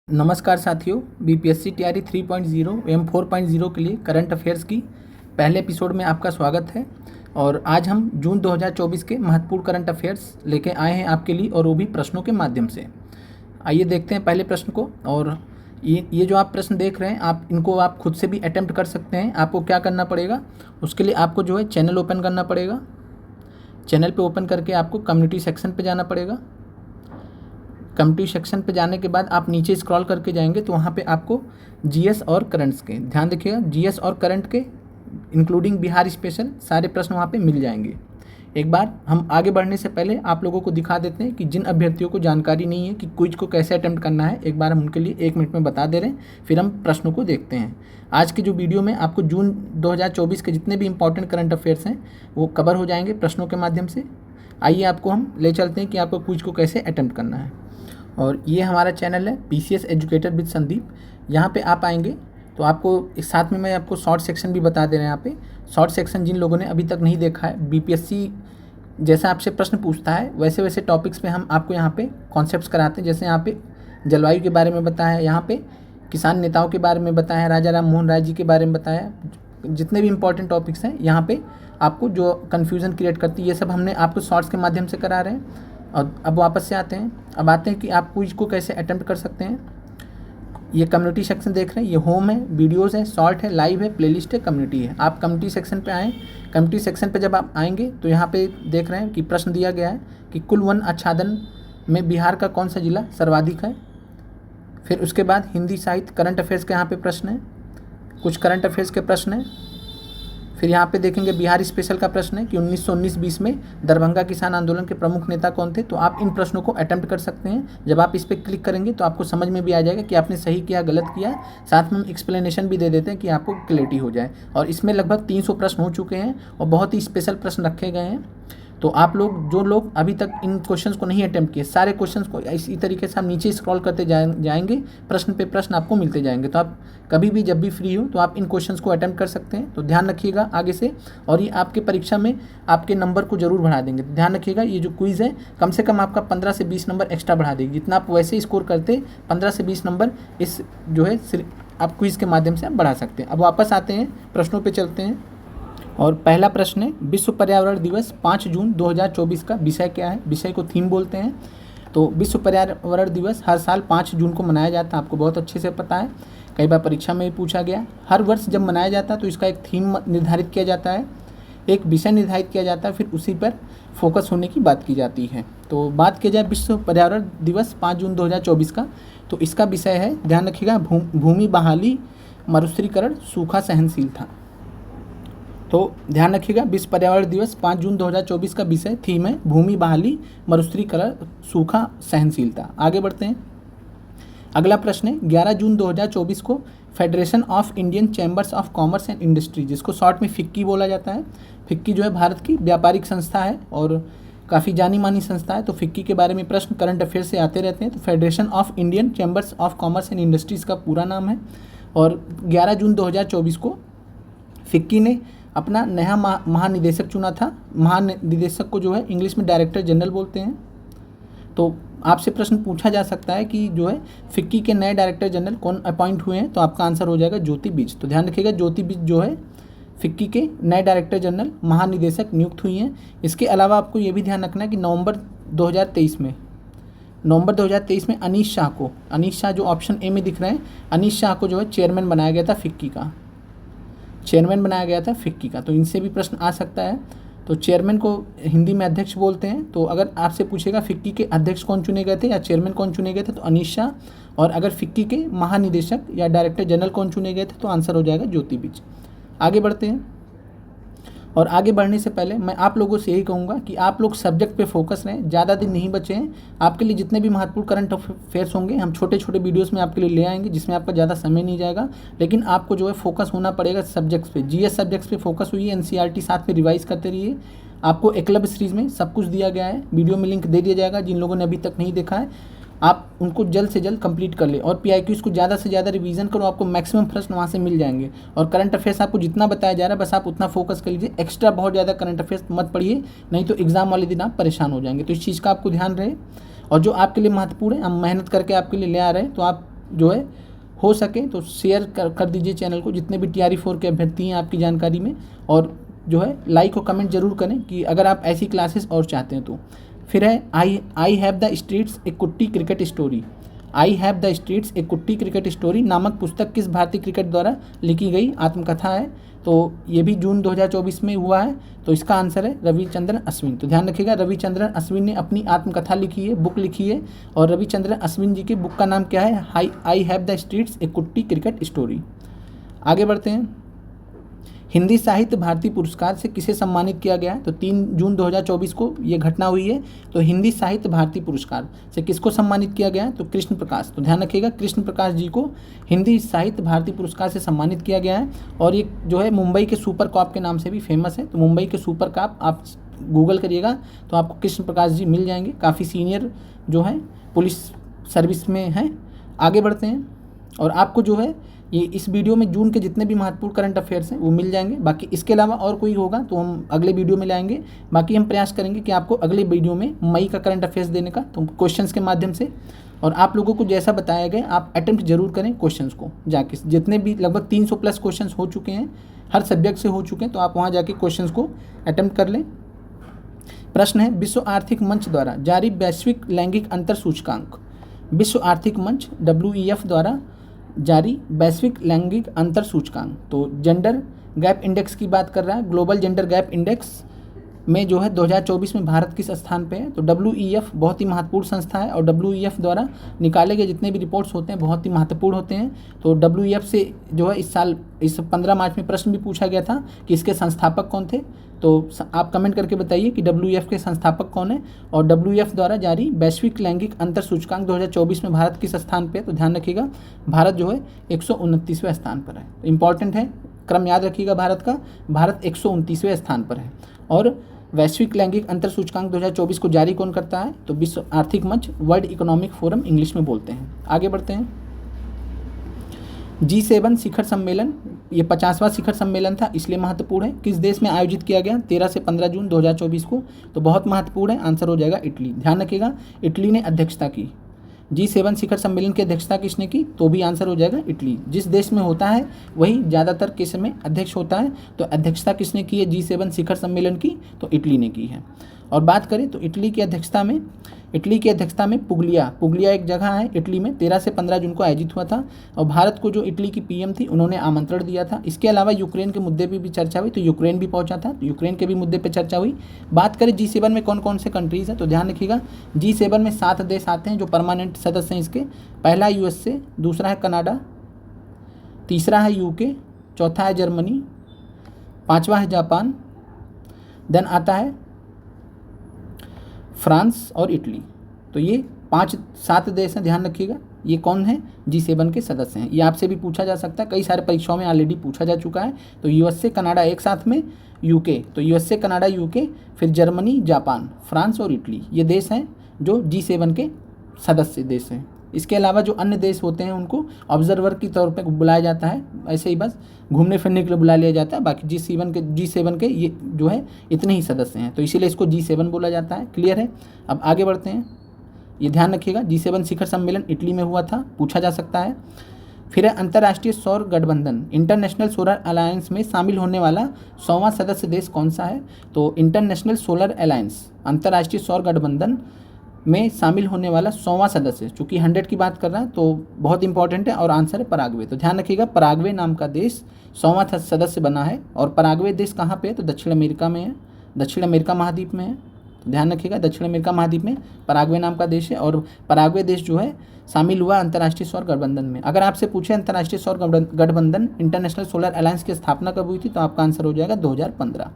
नमस्कार साथियों, बीपीएससी तैयारी 3.0 एवं 4.0 के लिए करंट अफेयर्स की पहले एपिसोड में आपका स्वागत है। और आज हम जून 2024 के महत्वपूर्ण करंट अफेयर्स लेके आए हैं आपके लिए, और वो भी प्रश्नों के माध्यम से। आइए देखते हैं पहले प्रश्न को। और ये जो आप प्रश्न देख रहे हैं, आप खुद से भी अटैम्प्ट कर सकते हैं। आपको क्या करना पड़ेगा, उसके लिए आपको जो है चैनल ओपन करना पड़ेगा। चैनल पर ओपन करके आपको कम्युनिटी सेक्शन पर जाना पड़ेगा। कम्युनिटी सेक्शन पे जाने के बाद आप नीचे स्क्रॉल करके जाएंगे तो वहाँ पे आपको जीएस और करंट्स के, ध्यान रखिएगा, जीएस और करंट के इंक्लूडिंग बिहार स्पेशल सारे प्रश्न वहाँ पे मिल जाएंगे। एक बार हम आगे बढ़ने से पहले आप लोगों को दिखा देते हैं कि जिन अभ्यर्थियों को जानकारी नहीं है कि क्विज को कैसे अटेम्प्ट करना है, एक बार हम उनके लिए 1 मिनट में बता दे रहे हैं, फिर हम प्रश्नों को देखते हैं। आज के जो वीडियो में आपको जून 2024 के जितने भी इंपॉर्टेंट करंट अफेयर्स हैं वो कवर हो जाएंगे प्रश्नों के माध्यम से। आइए आपको हम ले चलते हैं कि आपको क्विज को कैसे अटेम्प्ट करना है। और ये हमारा चैनल है पीसीएस एजुकेटर विद संदीप। यहाँ पे आप आएंगे तो आपको एक साथ में मैं आपको शॉर्ट सेक्शन भी बता दे रहे हैं। यहाँ पे शॉर्ट सेक्शन जिन लोगों ने अभी तक नहीं देखा है, बीपीएससी जैसा आपसे प्रश्न पूछता है वैसे वैसे टॉपिक्स पे हम आपको यहाँ पे कॉन्सेप्ट्स कराते हैं। जैसे यहाँ पे जलवायु के बारे में बताया, यहाँ पे किसान नेताओं के बारे में बताया, राजा राम मोहन राय जी के बारे में बताया। जितने भी इंपॉर्टेंट टॉपिक्स हैं यहाँ पे आपको जो कन्फ्यूज़न क्रिएट करती है, ये सब हमने आपको शॉर्ट्स के माध्यम से करा रहे हैं। और अब वापस से आते हैं कि आप क्विज को कैसे अटेम्प्ट कर सकते हैं। ये कम्युनिटी सेक्शन देख रहे हैं, ये होम है, वीडियोस है, शॉर्ट है, लाइव है, प्लेलिस्ट है, कम्युनिटी है। आप कम्युनिटी सेक्शन पे आएँ। कम्युनिटी सेक्शन पे जब आप आएंगे तो यहाँ पे देख रहे हैं कि प्रश्न दिया गया है कि कुल वन आच्छादन में बिहार का कौन सा जिला सर्वाधिक है। फिर उसके बाद हिंदी साहित्य करंट अफेयर्स के यहाँ पे प्रश्न है, कुछ करंट अफेयर्स के प्रश्न हैं। फिर यहाँ पे देखेंगे बिहार स्पेशल का प्रश्न है कि 1919-20 में दरभंगा किसान आंदोलन के प्रमुख नेता कौन थे। तो आप इन प्रश्नों को अटेम्प्ट कर सकते हैं। जब आप इस पर क्लिक करेंगे तो आपको समझ में भी आ जाएगा कि आपने सही किया गलत किया। साथ में हम एक्सप्लेनेशन भी दे देते हैं कि आपको क्लैरिटी हो जाए। और इसमें लगभग 300 प्रश्न हो चुके हैं और बहुत ही स्पेशल प्रश्न रखे गए हैं। तो आप लोग जो लोग अभी तक इन क्वेश्चंस को नहीं अटेम्प्ट किए, सारे क्वेश्चंस को इसी तरीके से हम नीचे स्क्रॉल करते जाएंगे, प्रश्न पे प्रश्न आपको मिलते जाएंगे। तो आप कभी भी जब भी फ्री हो तो आप इन क्वेश्चंस को अटेम्प्ट कर सकते हैं। तो ध्यान रखिएगा आगे से, और ये आपके परीक्षा में आपके नंबर को जरूर बढ़ा देंगे। तो ध्यान रखिएगा, ये जो क्विज़ है कम से कम आपका 15 से 20 नंबर एक्स्ट्रा बढ़ा देगी। जितना आप वैसे स्कोर करते 15 से 20 नंबर इस जो है आप क्विज़ के माध्यम से आप बढ़ा सकते हैं। अब वापस आते हैं, प्रश्नों पर चलते हैं। और पहला प्रश्न है, विश्व पर्यावरण दिवस 5 जून 2024 का विषय क्या है। विषय को थीम बोलते हैं। तो विश्व पर्यावरण दिवस हर साल 5 जून को मनाया जाता है, आपको बहुत अच्छे से पता है, कई बार परीक्षा में भी पूछा गया। हर वर्ष जब मनाया जाता है तो इसका एक थीम निर्धारित किया जाता है, एक विषय निर्धारित किया जाता है, फिर उसी पर फोकस होने की बात की जाती है। तो बात की जाए विश्व पर्यावरण दिवस 5 जून 2024 का, तो इसका विषय है, ध्यान रखिएगा, भूमि बहाली, मरुस्थलीकरण, सूखा सहनशीलता। तो ध्यान रखिएगा, विश्व पर्यावरण दिवस 5 जून 2024 का विषय थीम है भूमि बहाली, मरुस्थलीकरण, सूखा सहनशीलता। आगे बढ़ते हैं। अगला प्रश्न है, 11 जून 2024 को federation of Indian chambers of commerce and industry, जिसको शॉर्ट में फिक्की बोला जाता है। फिक्की जो है भारत की व्यापारिक संस्था है और काफ़ी जानी मानी संस्था है। तो फिक्की के बारे में प्रश्न करंट अफेयर से आते रहते हैं। तो federation of Indian chambers of commerce and industries का पूरा नाम है। और 11 जून 2024 को फिक्की ने अपना नया महानिदेशक चुना था। महानिदेशक को जो है इंग्लिश में डायरेक्टर जनरल बोलते हैं। तो आपसे प्रश्न पूछा जा सकता है कि जो है फिक्की के नए डायरेक्टर जनरल कौन अपॉइंट हुए हैं। तो आपका आंसर हो जाएगा ज्योति बिज। तो ध्यान रखिएगा, ज्योति बिज जो है फिक्की के नए डायरेक्टर जनरल महानिदेशक नियुक्त हुई हैं। इसके अलावा आपको ये भी ध्यान रखना है कि नवंबर 2023 में अनीश शाह जो ऑप्शन ए में दिख रहे हैं, अनीश शाह को जो है चेयरमैन बनाया गया था फिक्की का। तो इनसे भी प्रश्न आ सकता है। तो चेयरमैन को हिंदी में अध्यक्ष बोलते हैं। तो अगर आपसे पूछेगा फिक्की के अध्यक्ष कौन चुने गए थे या चेयरमैन कौन चुने गए थे, तो अनीश शाह। और अगर फिक्की के महानिदेशक या डायरेक्टर जनरल कौन चुने गए थे, तो आंसर हो जाएगा ज्योति बिज। आगे बढ़ते हैं। और आगे बढ़ने से पहले मैं आप लोगों से यही कहूँगा कि आप लोग सब्जेक्ट पे फोकस रहें, ज़्यादा दिन नहीं बचे हैं। आपके लिए जितने भी महत्वपूर्ण करंट अफेयर्स होंगे हम छोटे छोटे वीडियोस में आपके लिए ले आएंगे, जिसमें आपका ज़्यादा समय नहीं जाएगा। लेकिन आपको जो है फोकस होना पड़ेगा सब्जेक्ट्स पे। जीएस सब्जेक्ट्स पे फोकस हुई, एनसीईआरटी साथ में रिवाइज करते रहिए। आपको एकलव्य सीरीज़ में सब कुछ दिया गया है, वीडियो में लिंक दे दिया जाएगा। जिन लोगों ने अभी तक नहीं देखा है आप उनको जल्द से जल्द कंप्लीट कर ले। और पीआईक्यूज़ को ज़्यादा से ज़्यादा रिवीजन करो, आपको मैक्सिमम प्रश्न वहाँ से मिल जाएंगे। और करंट अफेयर्स आपको जितना बताया जा रहा है बस आप उतना फोकस कर लीजिए। एक्स्ट्रा बहुत ज़्यादा करंट अफेयर्स मत पढ़िए, नहीं तो एग्जाम वाले दिन आप परेशान हो जाएंगे। तो इस चीज़ का आपको ध्यान रहे। और जो आपके लिए महत्वपूर्ण है, हम मेहनत करके आपके लिए ले आ रहे हैं, तो आप जो है हो सके तो शेयर कर दीजिए चैनल को, जितने भी TRE 4 के अभ्यर्थी हैं आपकी जानकारी में, और जो है लाइक और कमेंट जरूर करें कि अगर आप ऐसी क्लासेस और चाहते हैं तो। फिर है I have the streets a Kutti cricket story. I have the streets a Kutti cricket story नामक पुस्तक किस भारतीय क्रिकेट द्वारा लिखी गई आत्मकथा है? तो ये भी जून 2024 में हुआ है, तो इसका आंसर है रविचंद्रन अश्विन। तो ध्यान रखिएगा, रविचंद्रन अश्विन ने अपनी आत्मकथा लिखी है, बुक लिखी है, और रविचंद्रन अश्विन जी की बुक का नाम क्या है? I have the streets a Kutti cricket story. आगे बढ़ते हैं। हिंदी साहित्य भारती पुरस्कार से किसे सम्मानित किया गया है? तो 3 जून 2024 को ये घटना हुई है। तो हिंदी साहित्य भारती पुरस्कार से किसको सम्मानित किया गया है? तो कृष्ण प्रकाश। तो ध्यान रखिएगा, कृष्ण प्रकाश जी को हिंदी साहित्य भारती पुरस्कार से सम्मानित किया गया है। और ये जो है मुंबई के सुपर कॉप के नाम से भी फेमस है। तो मुंबई के सुपर कॉप आप गूगल करिएगा तो आपको कृष्ण प्रकाश जी मिल जाएंगे, काफ़ी सीनियर जो है पुलिस सर्विस में हैं। आगे बढ़ते हैं, और आपको जो है ये इस वीडियो में जून के जितने भी महत्वपूर्ण करंट अफेयर्स हैं वो मिल जाएंगे। बाकी इसके अलावा और कोई होगा तो हम अगले वीडियो में लाएंगे। बाकी हम प्रयास करेंगे कि आपको अगले वीडियो में मई का करंट अफेयर्स देने का, तो क्वेश्चंस के माध्यम से। और आप लोगों को जैसा बताया गया आप अटेम्प्ट जरूर करें क्वेश्चंस को जाके, जितने भी लगभग 300 प्लस क्वेश्चंस हो चुके हैं, हर सब्जेक्ट से हो चुके हैं, तो आप वहाँ जाके क्वेश्चंस को अटेम्प्ट कर लें। प्रश्न है, विश्व आर्थिक मंच द्वारा जारी वैश्विक लैंगिक अंतर सूचकांक। विश्व आर्थिक मंच WEF द्वारा जारी वैश्विक लैंगिक अंतर सूचकांक, तो जेंडर गैप इंडेक्स की बात कर रहा है। ग्लोबल जेंडर गैप इंडेक्स में जो है 2024 में भारत किस स्थान पे है? तो WEF बहुत ही महत्वपूर्ण संस्था है, और WEF द्वारा निकाले गए जितने भी रिपोर्ट्स होते हैं बहुत ही महत्वपूर्ण होते हैं। तो WEF से जो है इस 15 मार्च में प्रश्न भी पूछा गया था कि इसके संस्थापक कौन थे। तो आप कमेंट करके बताइए कि WEF के संस्थापक कौन है। और WEF द्वारा जारी वैश्विक लैंगिक अंतर सूचकांक 2024 में भारत किस स्थान पे है? तो ध्यान रखिएगा, भारत जो है 129वें स्थान पर है। इंपॉर्टेंट है, क्रम याद रखिएगा भारत का। भारत 129वें स्थान पर है। और वैश्विक लैंगिक अंतर सूचकांक 2024 को जारी कौन करता है? तो विश्व आर्थिक मंच, वर्ल्ड इकोनॉमिक फोरम इंग्लिश में बोलते हैं। आगे बढ़ते हैं। G7 शिखर सम्मेलन, ये 50वां शिखर सम्मेलन था, इसलिए महत्वपूर्ण है। किस देश में आयोजित किया गया? 13 से 15 जून 2024 को। तो बहुत महत्वपूर्ण है, आंसर हो जाएगा इटली। ध्यान रखिएगा, इटली ने अध्यक्षता की। G7 शिखर सम्मेलन की अध्यक्षता किसने की? तो भी आंसर हो जाएगा इटली। जिस देश में होता है वही ज़्यादातर केस में अध्यक्ष होता है, तो अध्यक्षता किसने की है G7 शिखर सम्मेलन की? तो इटली ने की है। और बात करें तो इटली की अध्यक्षता में पुगलिया एक जगह है इटली में, 13 से 15 जून को आयोजित हुआ था। और भारत को जो इटली की PM थी उन्होंने आमंत्रण दिया था। इसके अलावा यूक्रेन के मुद्दे पे भी चर्चा हुई, तो यूक्रेन भी पहुंचा था, तो यूक्रेन के भी मुद्दे पे चर्चा हुई। बात करें G7 में कौन कौन से कंट्रीज़ हैं, तो ध्यान रखिएगा G7 में 7 देश आते हैं जो परमानेंट सदस्य हैं इसके। पहला है USA, दूसरा है कनाडा, तीसरा है UK, चौथा है जर्मनी, पाँचवा है जापान, देन आता है फ्रांस और इटली। तो ये 5-7 देश हैं, ध्यान रखिएगा। ये कौन है? G7 के सदस्य हैं। ये आपसे भी पूछा जा सकता है, कई सारे परीक्षाओं में ऑलरेडी पूछा जा चुका है। तो USA कनाडा एक साथ में, UK, तो USA कनाडा UK, फिर जर्मनी, जापान, फ्रांस और इटली, ये देश हैं जो G7 के सदस्य देश हैं। इसके अलावा जो अन्य देश होते हैं उनको ऑब्जर्वर की तौर पे बुलाया जाता है, ऐसे ही बस घूमने फिरने के लिए बुला लिया जाता है। बाकी G7 के ये जो है इतने ही सदस्य हैं, तो इसीलिए इसको G7 बोला जाता है। क्लियर है? अब आगे बढ़ते हैं। ये ध्यान रखिएगा, G7 शिखर सम्मेलन इटली में हुआ था, पूछा जा सकता है। फिर है अंतर्राष्ट्रीय सौर गठबंधन, इंटरनेशनल सोलर अलायंस में शामिल होने वाला 100वां सदस्य देश कौन सा है? तो इंटरनेशनल सोलर अलायंस, अंतर्राष्ट्रीय सौर गठबंधन में शामिल होने वाला 100वां सदस्य, चूँकि 100 की बात कर रहा है तो बहुत इंपॉर्टेंट है, और आंसर है पराग्वे। तो ध्यान रखिएगा, पराग्वे नाम का देश 100वां सदस्य बना है। और पराग्वे देश कहाँ पे है? तो दक्षिण अमेरिका में है, दक्षिण अमेरिका महाद्वीप में है। तो ध्यान रखिएगा, दक्षिण अमेरिका महाद्वीप में पराग्वे नाम का देश है, और पराग्वे देश जो है शामिल हुआ अंतर्राष्ट्रीय सौर गठबंधन में। अगर आपसे पूछे अंतर्राष्ट्रीय सौर गठबंधन इंटरनेशनल सोलर अलायंस की स्थापना कब हुई थी, तो आपका आंसर हो जाएगा 2015।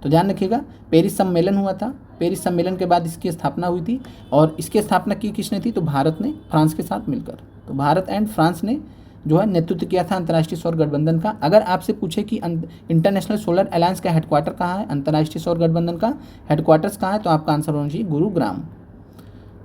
तो ध्यान रखिएगा, पेरिस सम्मेलन हुआ था, पेरिस सम्मेलन के बाद इसकी स्थापना हुई थी। और इसकी स्थापना की किसने थी? तो भारत ने, फ्रांस के साथ मिलकर। तो भारत एंड फ्रांस ने जो है नेतृत्व किया था अंतर्राष्ट्रीय सौर गठबंधन का। अगर आपसे पूछे कि इंटरनेशनल सोलर अलायंस का हेडक्वार्टर कहाँ है, अंतर्राष्ट्रीय सौर गठबंधन का हेडक्वार्टर्स कहाँ है, तो आपका आंसर होना चाहिए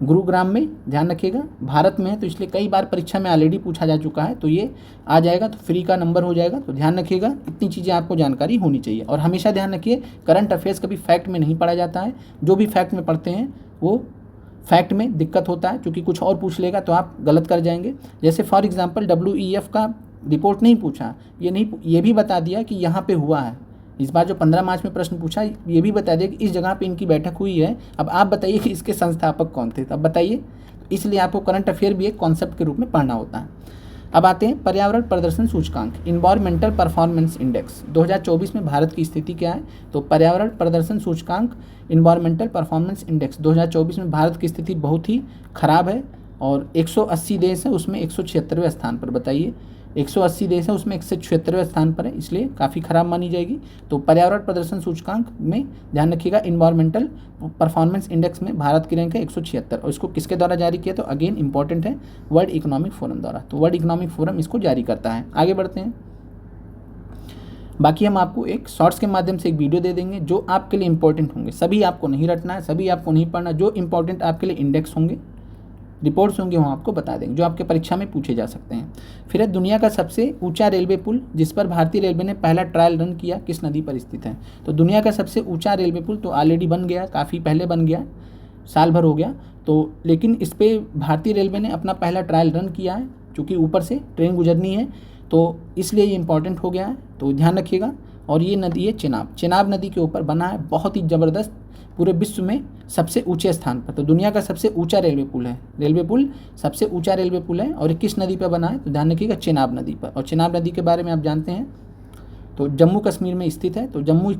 गुरुग्राम में। ध्यान रखिएगा, भारत में है, तो इसलिए कई बार परीक्षा में ऑलरेडी पूछा जा चुका है, तो ये आ जाएगा, तो फ्री का नंबर हो जाएगा। तो ध्यान रखिएगा, इतनी चीज़ें आपको जानकारी होनी चाहिए। और हमेशा ध्यान रखिए, करंट अफेयर्स कभी फैक्ट में नहीं पढ़ा जाता है, जो भी फैक्ट में पढ़ते हैं वो फैक्ट में दिक्कत होता है, क्योंकि कुछ और पूछ लेगा तो आप गलत कर जाएंगे। जैसे फॉर एग्जांपल WEF का रिपोर्ट नहीं पूछा, ये भी बता दिया कि यहाँ पे हुआ है। इस बार जो 15 मार्च में प्रश्न पूछा ये भी बता दिया कि इस जगह पे इनकी बैठक हुई है। अब आप बताइए कि इसके संस्थापक कौन थे, अब बताइए। इसलिए आपको करंट अफेयर भी एक कॉन्सेप्ट के रूप में पढ़ना होता है। अब आते हैं पर्यावरण प्रदर्शन सूचकांक, इन्वायरमेंटल परफॉर्मेंस इंडेक्स 2024 में भारत की स्थिति क्या है। तो पर्यावरण प्रदर्शन सूचकांक इन्वायरमेंटल परफॉर्मेंस इंडेक्स 2024 में भारत की स्थिति बहुत ही खराब है, और 180 देश है उसमें 176वें स्थान पर। बताइए, 180 देश है उसमें 176वें स्थान पर है, इसलिए काफ़ी खराब मानी जाएगी। तो पर्यावरण प्रदर्शन सूचकांक में ध्यान रखिएगा, इन्वायरमेंटल परफॉर्मेंस इंडेक्स में भारत की रैंक है 176, और इसको किसके द्वारा जारी किया, तो अगेन इंपॉर्टेंट है, वर्ल्ड इकोनॉमिक फोरम द्वारा। तो वर्ल्ड इकोनॉमिक फोरम इसको जारी करता है। आगे बढ़ते हैं। बाकी हम आपको एक शॉर्ट्स के माध्यम से एक वीडियो दे देंगे जो आपके लिए इंपॉर्टेंट होंगे। सभी आपको नहीं रटना है, सभी आपको नहीं पढ़ना, जो इंपॉर्टेंट आपके लिए इंडेक्स होंगे, रिपोर्ट्स होंगे, वो आपको बता देंगे, जो आपके परीक्षा में पूछे जा सकते हैं। फिर है दुनिया का सबसे ऊंचा रेलवे पुल जिस पर भारतीय रेलवे ने पहला ट्रायल रन किया, किस नदी पर स्थित है। तो दुनिया का सबसे ऊंचा रेलवे पुल तो ऑलरेडी बन गया, काफ़ी पहले बन गया, साल भर हो गया तो, लेकिन इस पर भारतीय रेलवे ने अपना पहला ट्रायल रन किया है, चूँकि ऊपर से ट्रेन गुजरनी है तो इसलिए ये इंपॉर्टेंट हो गया है, तो ध्यान रखिएगा। और ये नदी है चिनाब नदी के ऊपर बना है, बहुत ही ज़बरदस्त, पूरे विश्व में सबसे ऊंचे स्थान पर। तो दुनिया का सबसे ऊंचा रेलवे पुल है, सबसे ऊंचा रेलवे पुल है, और किस नदी पर बना है, तो ध्यान रखिएगा चिनाब नदी पर। और चिनाब नदी के बारे में आप जानते हैं तो जम्मू कश्मीर में स्थित है। तो जम्मू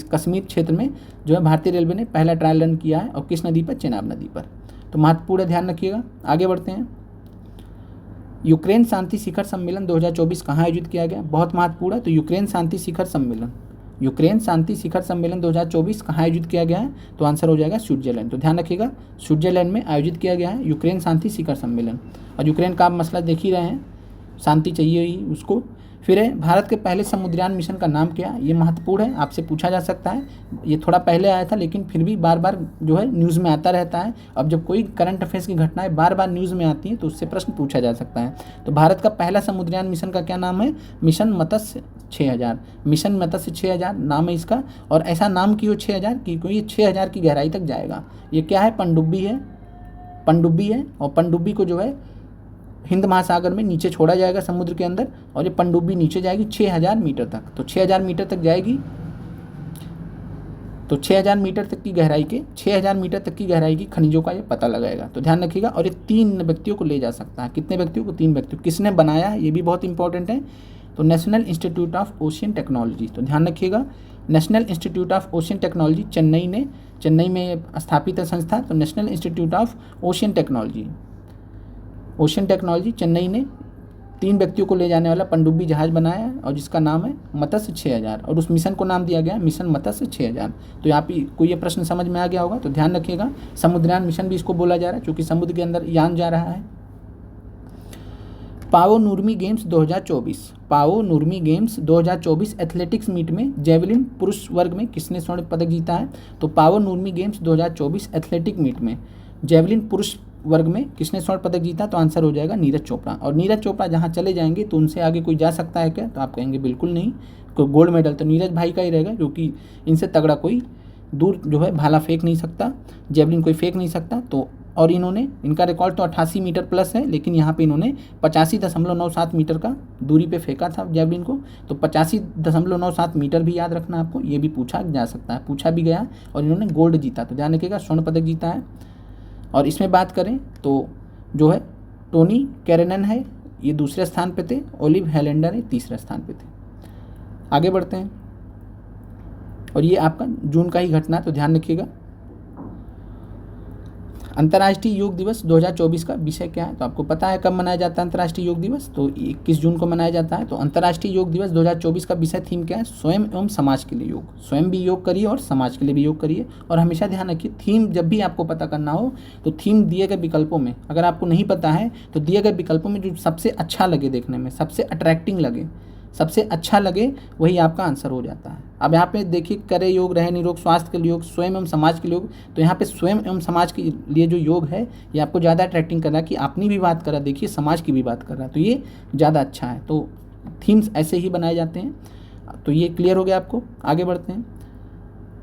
कश्मीर क्षेत्र में जो है भारतीय रेलवे ने पहला ट्रायल रन किया है, और किस नदी पर, चिनाब नदी पर। तो महत्वपूर्ण है, ध्यान रखिएगा। आगे बढ़ते हैं। यूक्रेन शांति शिखर सम्मेलन 2024 कहाँ आयोजित किया गया, बहुत महत्वपूर्ण है। तो यूक्रेन शांति शिखर सम्मेलन 2024 कहाँ आयोजित किया गया है, तो आंसर हो जाएगा स्विट्जरलैंड। तो ध्यान रखिएगा, स्विट्जरलैंड में आयोजित किया गया है यूक्रेन शांति शिखर सम्मेलन। और यूक्रेन का आप मसला देख ही रहे हैं, शांति चाहिए ही उसको। फिर है भारत के पहले समुद्रयान मिशन का नाम क्या, ये महत्वपूर्ण है, आपसे पूछा जा सकता है। ये थोड़ा पहले आया था लेकिन फिर भी बार बार जो है न्यूज़ में आता रहता है। अब जब कोई करंट अफेयर्स की घटनाएं बार बार न्यूज़ में आती हैं तो उससे प्रश्न पूछा जा सकता है। तो भारत का पहला समुद्रयान मिशन का क्या नाम है, मिशन मत्स्य 6000, मिशन मत्स्य 6000 नाम है इसका। और ऐसा नाम क्यों 6000 की, क्योंकि ये 6000 की गहराई तक जाएगा। ये क्या है, पनडुब्बी है, और पनडुब्बी को जो है हिंद महासागर में नीचे छोड़ा जाएगा समुद्र के अंदर, और ये पनडुब्बी नीचे जाएगी 6000 मीटर तक। तो 6000 मीटर तक जाएगी, तो 6000 मीटर तक की गहराई की खनिजों का ये पता लगाएगा। तो ध्यान रखिएगा। और ये 3 व्यक्तियों को ले जा सकता है, कितने व्यक्तियों को, 3 व्यक्तियों। किसने बनाया है, ये भी बहुत इंपॉर्टेंट है, तो national institute of ocean technology. तो ध्यान रखिएगा, national institute of ocean technology Chennai में स्थापित है संस्था। तो national institute of ocean technology Chennai ने 3 व्यक्तियों को ले जाने वाला पनडुब्बी जहाज बनाया है, और जिसका नाम है मत्स्य 6000, और उस मिशन को नाम दिया गया मिशन मत्स्य 6000। तो यहाँ पे कोई ये प्रश्न समझ में आ गया होगा। तो ध्यान रखिएगा, समुद्रयान मिशन भी इसको बोला जा रहा है, क्योंकि समुद्र के अंदर यान जा रहा है। पाओ नुर्मी गेम्स 2024 एथलेटिक्स मीट में जेवलिन पुरुष वर्ग में किसने स्वर्ण पदक जीता है। तो पाओ नुर्मी गेम्स 2024 एथलेटिक मीट में जेवलिन पुरुष वर्ग में किसने स्वर्ण पदक जीता, तो आंसर हो जाएगा नीरज चोपड़ा। और नीरज चोपड़ा जहाँ चले जाएंगे तो उनसे आगे कोई जा सकता है क्या, तो आप कहेंगे बिल्कुल नहीं। कोई गोल्ड मेडल तो नीरज भाई का ही रहेगा, क्योंकि इनसे तगड़ा कोई दूर जो है भाला फेंक नहीं सकता, जेवलिन कोई फेंक नहीं सकता। तो और इनका रिकॉर्ड तो 88 मीटर प्लस है, लेकिन यहाँ पे इन्होंने 85.97 मीटर का दूरी पे फेंका था जेवलिन को। तो 85.97 मीटर भी याद रखना आपको, ये भी पूछा जा सकता है, पूछा भी गया, और इन्होंने गोल्ड जीता। तो ध्यान रखिएगा, स्वर्ण पदक जीता है। और इसमें बात करें तो जो है टोनी कैरेनन है, ये दूसरे स्थान पे थे, ओलिव हेलेंडर है तीसरे स्थान पे थे। आगे बढ़ते हैं। और ये आपका जून का ही घटना है, तो ध्यान रखिएगा। अंतर्राष्ट्रीय योग दिवस 2024 का विषय क्या है, तो आपको पता है कब मनाया जाता है अंतर्राष्ट्रीय योग दिवस, तो 21 जून को मनाया जाता है। तो अंतर्राष्ट्रीय योग दिवस 2024 का विषय थीम क्या है, स्वयं एवं समाज के लिए योग। स्वयं भी योग करिए और समाज के लिए भी योग करिए। और हमेशा ध्यान रखिए, थीम जब भी आपको पता करना हो तो थीम दिए गए विकल्पों में, अगर आपको नहीं पता है तो दिए गए विकल्पों में जो सबसे अच्छा लगे देखने में, सबसे अट्रैक्टिंग लगे, सबसे अच्छा लगे, वही आपका आंसर हो जाता है। अब यहाँ पे देखिए, करे योग, रहे निरोग, स्वास्थ्य के लिए योग, स्वयं एवं समाज के लिए योग। तो यहाँ पे स्वयं एवं समाज के लिए जो योग है ये आपको ज़्यादा अट्रैक्टिंग कर रहा है कि अपनी भी बात कर रहा है, देखिए समाज की भी बात कर रहा है, तो ये ज़्यादा अच्छा है। तो थीम्स ऐसे ही बनाए जाते हैं। तो ये क्लियर हो गया आपको। आगे बढ़ते हैं।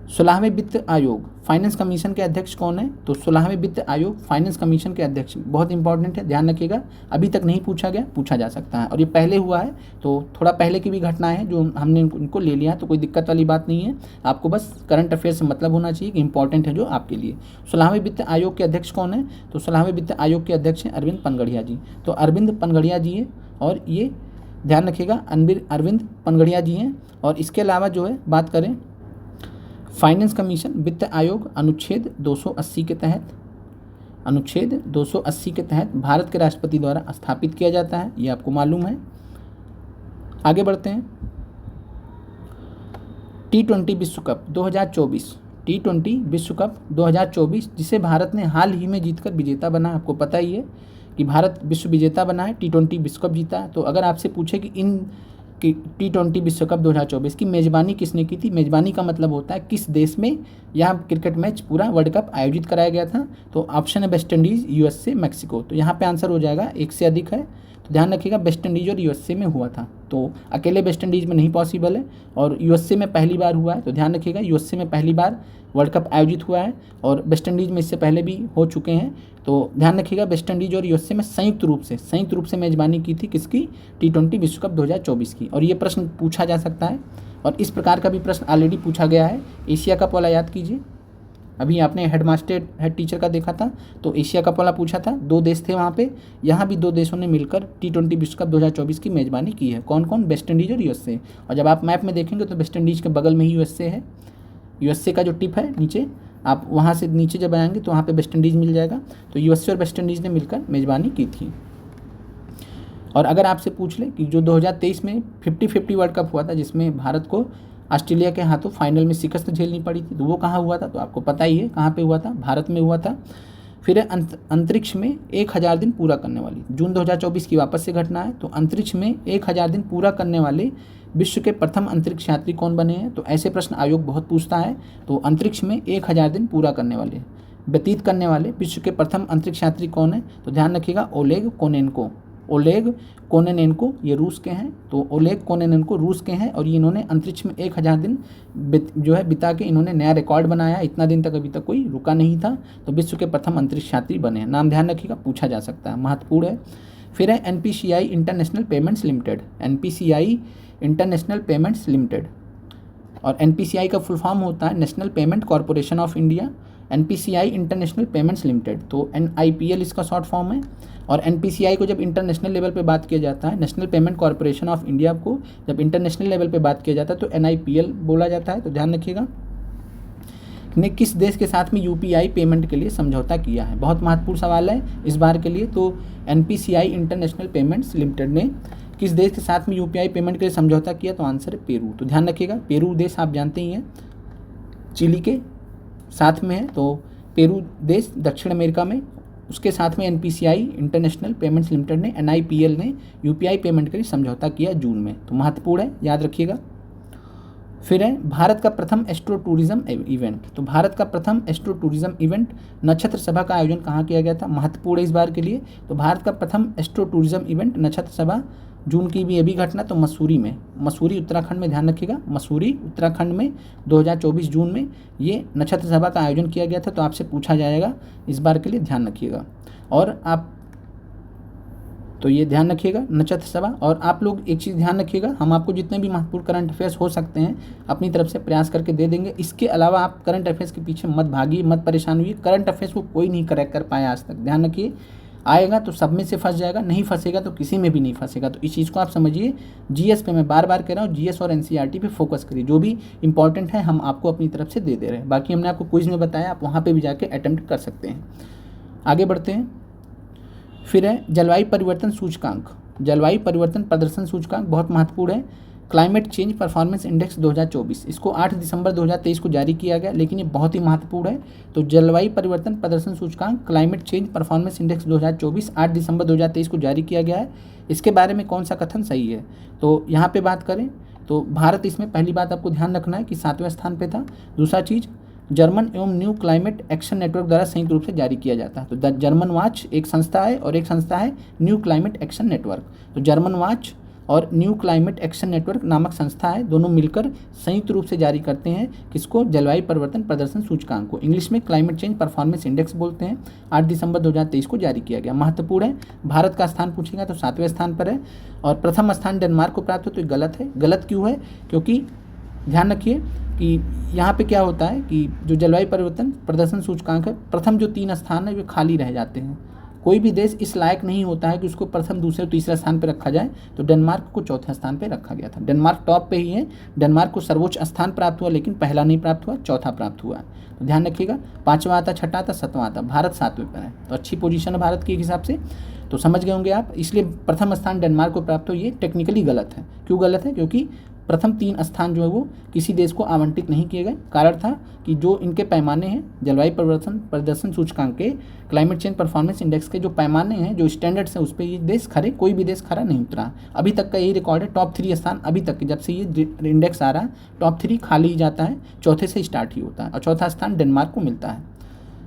16वें वित्त आयोग फाइनेंस कमीशन के अध्यक्ष कौन है? तो 16वें वित्त आयोग फाइनेंस कमीशन के अध्यक्ष, बहुत इंपॉर्टेंट है, ध्यान रखिएगा। अभी तक नहीं पूछा गया, पूछा जा सकता है, और ये पहले हुआ है तो थोड़ा पहले की भी घटनाएं हैं जो हमने उनको ले लिया है, तो कोई दिक्कत वाली बात नहीं है। आपको बस करंट अफेयर से मतलब होना चाहिए कि इंपॉर्टेंट है जो आपके लिए। 16वें वित्त आयोग के अध्यक्ष कौन है? तो 16वें वित्त आयोग के अध्यक्ष हैं अरविंद पनगड़िया जी। तो अरविंद पनगड़िया जी है, और ये ध्यान रखिएगा अरविंद पनगड़िया जी हैं। और इसके अलावा जो है बात करें फाइनेंस कमीशन वित्त आयोग अनुच्छेद 280 के तहत भारत के राष्ट्रपति द्वारा स्थापित किया जाता है, ये आपको मालूम है। आगे बढ़ते हैं। T20 विश्व कप 2024, T20 विश्व कप 2024 जिसे भारत ने हाल ही में जीतकर विजेता बना। आपको पता ही है कि भारत विश्व विजेता बना है, T20 विश्व कप जीता है। तो अगर आपसे पूछे कि इन कि T20 विश्व कप 2024 की मेज़बानी किसने की थी? मेज़बानी का मतलब होता है किस देश में यह क्रिकेट मैच पूरा वर्ल्ड कप आयोजित कराया गया था। तो ऑप्शन है वेस्ट इंडीज़, यूएसए, मैक्सिको। तो यहाँ पे आंसर हो जाएगा एक से अधिक है, तो ध्यान रखिएगा वेस्ट इंडीज़ और यूएसए में हुआ था। तो अकेले वेस्ट इंडीज़ में नहीं पॉसिबल है, और यूएसए में पहली बार हुआ है। तो ध्यान रखिएगा यूएसए में पहली बार वर्ल्ड कप आयोजित हुआ है, और वेस्ट इंडीज़ में इससे पहले भी हो चुके हैं। तो ध्यान रखिएगा वेस्ट इंडीज़ और यूएसए में संयुक्त रूप से मेज़बानी की थी किसकी? T20 विश्व कप 2024 की। और ये प्रश्न पूछा जा सकता है, और इस प्रकार का भी प्रश्न ऑलरेडी पूछा गया है। एशिया कप वाला याद कीजिए, अभी आपने हेड टीचर का देखा था, तो एशिया कप वाला पूछा था, 2 देश थे वहाँ पे। यहाँ भी 2 देशों ने मिलकर T20 विश्व कप 2024 की मेज़बानी की है। कौन कौन? वेस्ट इंडीज़ और यूएसए। और जब आप मैप में देखेंगे तो वेस्ट इंडीज़ के बगल में ही यूएसए है। यूएसए का जो टिप है नीचे, आप वहाँ से नीचे जब आएंगे तो वहाँ पे वेस्ट इंडीज़ मिल जाएगा। तो यूएसए और वेस्ट इंडीज़ ने मिलकर मेज़बानी की थी। और अगर आपसे पूछ ले कि जो 2023 में 50-50 वर्ल्ड कप हुआ था, जिसमें भारत को ऑस्ट्रेलिया के हाथों फाइनल में शिकस्त झेलनी पड़ी थी, तो वो कहाँ हुआ था? तो आपको पता ही है कहाँ पे हुआ था, भारत में हुआ था। फिर अंतरिक्ष में 1000 दिन पूरा करने वाली, जून 2024 की वापस से घटना है। तो अंतरिक्ष में 1000 दिन पूरा करने वाले विश्व के प्रथम अंतरिक्ष यात्री कौन बने हैं? तो ऐसे प्रश्न आयोग बहुत पूछता है। तो अंतरिक्ष में 1000 दिन पूरा करने वाले, व्यतीत करने वाले विश्व के प्रथम अंतरिक्ष यात्री कौन है? तो ध्यान रखिएगा ओलेग कोनेनेनको, ये रूस के हैं। तो ओलेग कोनेनेनको रूस के हैं, और ये इन्होंने अंतरिक्ष में 1000 दिन जो है बिता के इन्होंने नया रिकॉर्ड बनाया। इतना दिन तक अभी तक कोई रुका नहीं था, तो विश्व के प्रथम अंतरिक्ष यात्री बने हैं। नाम ध्यान रखिएगा, पूछा जा सकता है, महत्वपूर्ण है। फिर है NPCI international payments limited, NPCI international payments limited. और NPCI का फुल फॉर्म होता है national payment corporation of India. NPCI international payments limited, तो NIPL इसका शॉर्ट फॉर्म है। और NPCI को जब इंटरनेशनल लेवल पे बात किया जाता है, national payment corporation of India को जब इंटरनेशनल लेवल पे बात किया जाता है तो NIPL बोला जाता है। तो ध्यान रखिएगा, ने किस देश के साथ में UPI पेमेंट के लिए समझौता किया है? बहुत महत्वपूर्ण सवाल है इस बार के लिए। तो NPCI इंटरनेशनल पेमेंट्स लिमिटेड ने किस देश के साथ में UPI पेमेंट के लिए समझौता किया? तो आंसर है पेरू। तो ध्यान रखिएगा, पेरू देश आप जानते ही हैं चिली के साथ में है। तो पेरू देश दक्षिण अमेरिका में, उसके साथ में NPCI इंटरनेशनल पेमेंट्स लिमिटेड ने NIPL ने UPI पेमेंट के लिए समझौता किया जून में। तो महत्वपूर्ण है, याद रखिएगा। फिर है भारत का प्रथम एस्ट्रो टूरिज्म इवेंट। तो भारत का प्रथम एस्ट्रो टूरिज्म इवेंट नक्षत्र सभा का आयोजन कहाँ किया गया था? महत्वपूर्ण है इस बार के लिए। तो भारत का प्रथम एस्ट्रो टूरिज्म इवेंट नक्षत्र सभा, जून की भी ये भी घटना, तो मसूरी में, मसूरी उत्तराखंड में, ध्यान रखिएगा, मसूरी उत्तराखंड में 2024 जून में ये नक्षत्र सभा का आयोजन किया गया था। तो आपसे पूछा जाएगा इस बार के लिए, ध्यान रखिएगा। और आप तो ये ध्यान रखिएगा नक्षत्र सभा। और आप लोग एक चीज़ ध्यान रखिएगा, हम आपको जितने भी महत्वपूर्ण करंट अफेयर्स हो सकते हैं अपनी तरफ से प्रयास करके दे देंगे। इसके अलावा आप करंट अफेयर्स के पीछे मत भागिए, मत परेशान हुई। करंट अफेयर्स को कोई नहीं करेक्ट कर पाया आज तक, ध्यान रखिए। आएगा तो सब में से फंस जाएगा, नहीं फंसेगा तो किसी में भी नहीं फंसेगा। तो इस चीज़ को आप समझिए। GS पे मैं बार बार कह रहा हूँ, GS और NCERT पे फोकस करिए। जो भी इंपॉर्टेंट है हम आपको अपनी तरफ से दे दे रहे हैं। बाकी हमने आपको क्विज में बताया, आप वहाँ पे भी जाके अटेम्प्ट कर सकते हैं। आगे बढ़ते हैं। फिर है जलवायु परिवर्तन सूचकांक, जलवायु परिवर्तन प्रदर्शन सूचकांक बहुत महत्वपूर्ण है। क्लाइमेट चेंज परफॉर्मेंस इंडेक्स 2024, इसको 8 दिसंबर 2023 को जारी किया गया, लेकिन ये बहुत ही महत्वपूर्ण है। तो जलवायु परिवर्तन प्रदर्शन सूचकांक क्लाइमेट चेंज परफॉर्मेंस इंडेक्स 2024 8 दिसंबर 2023 को जारी किया गया है। इसके बारे में कौन सा कथन सही है? तो यहाँ पे बात करें तो भारत इसमें पहली बात आपको ध्यान रखना है कि 7वें स्थान पे था। दूसरा चीज़, जर्मन एवं न्यू क्लाइमेट एक्शन नेटवर्क द्वारा संयुक्त रूप से जारी किया जाता है। तो द जर्मन वॉच एक संस्था है और एक संस्था है न्यू क्लाइमेट एक्शन नेटवर्क। तो जर्मन वॉच और न्यू क्लाइमेट एक्शन नेटवर्क नामक संस्था है, दोनों मिलकर संयुक्त रूप से जारी करते हैं किसको, जलवायु परिवर्तन प्रदर्शन सूचकांक को, इंग्लिश में क्लाइमेट चेंज परफॉर्मेंस इंडेक्स बोलते हैं। 8 दिसंबर 2023 को जारी किया गया। महत्वपूर्ण है, भारत का स्थान पूछेगा तो 7वें स्थान पर है और प्रथम स्थान डेनमार्क को प्राप्त हो, तो ये गलत है। गलत क्यों है, क्योंकि ध्यान रखिए कि यहाँ पे क्या होता है कि जो जलवायु परिवर्तन प्रदर्शन सूचकांक है, प्रथम जो 3 स्थान है वे खाली रह जाते हैं। कोई भी देश इस लायक नहीं होता है कि उसको प्रथम, दूसरे, तीसरे स्थान पर रखा जाए, तो डेनमार्क को चौथे स्थान पर रखा गया था। डेनमार्क टॉप पे ही है, डेनमार्क को सर्वोच्च स्थान प्राप्त हुआ, लेकिन पहला नहीं प्राप्त हुआ, चौथा प्राप्त हुआ। तो ध्यान रखिएगा, 5वां आता, 6वां आता, 7वां आता, भारत 7वें पर है। तो अच्छी पोजीशन है भारत के हिसाब से, तो समझ गए होंगे आप। इसलिए प्रथम स्थान डेनमार्क को प्राप्त हो, ये टेक्निकली गलत है। क्यों गलत है, क्योंकि प्रथम 3 स्थान जो है वो किसी देश को आवंटित नहीं किए गए। कारण था कि जो इनके पैमाने हैं जलवायु परिवर्तन प्रदर्शन सूचकांक के, क्लाइमेट चेंज परफॉर्मेंस इंडेक्स के जो पैमाने हैं, जो स्टैंडर्ड्स हैं, उस पर ये देश खरे, कोई भी देश खरा नहीं उतरा। अभी तक का यही रिकॉर्ड है, टॉप 3 स्थान अभी तक, जब से ये इंडेक्स आ रहा है, टॉप 3 खाली ही जाता है, चौथे से स्टार्ट ही होता है और चौथा स्थान डेनमार्क को मिलता है।